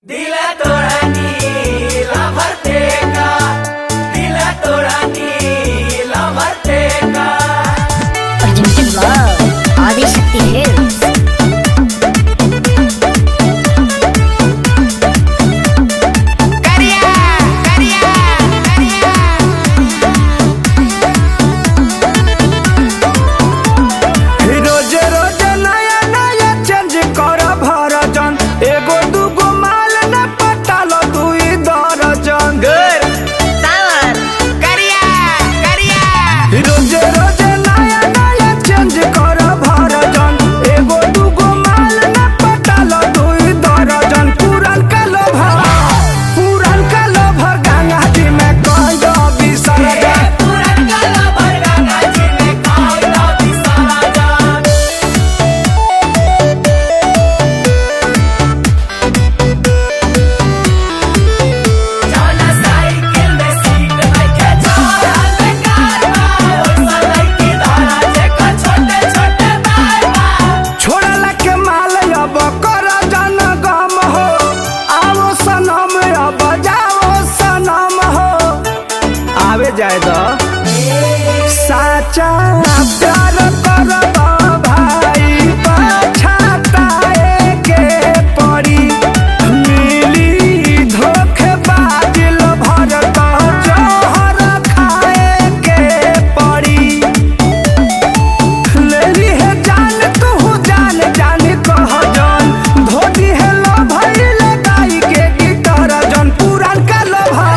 दिला तोड़ा नीला भरते का, दिला तोड़ा नीला भरते का। Presented by Adishakti hills. जाए दो साचा प्यार करबा भाई पछताए के पड़ी मिली धोखेबाज भर तो जोहर खाए के पड़ी लेली है जान तू जान जान कह जान धोती है लो भाई लगाई के गिटार जन पुरान का लोभा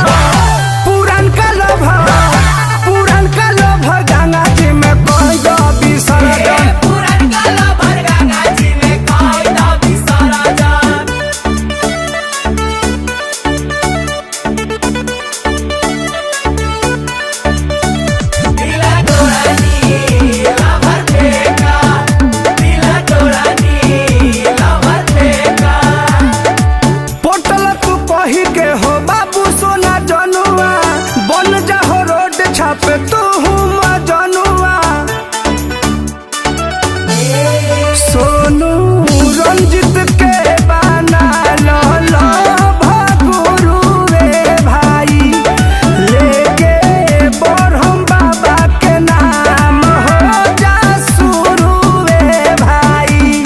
पे तू मजनुआ सोनू रंजित के बना लो भगुरु रे भाई लेके बरहम बाबा के नाम हो जा शुरू रे भाई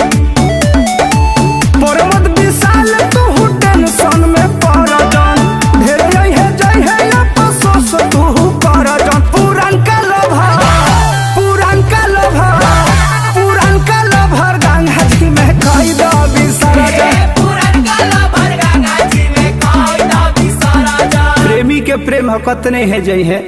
परमत विशाल तू टेंशन में पड़ जन ढेर जय है अफसोस तू कर जन पुरान का लोभर गंगा जी में कई दो विसर्जन प्रेमी के प्रेम हकत नहीं है जय है।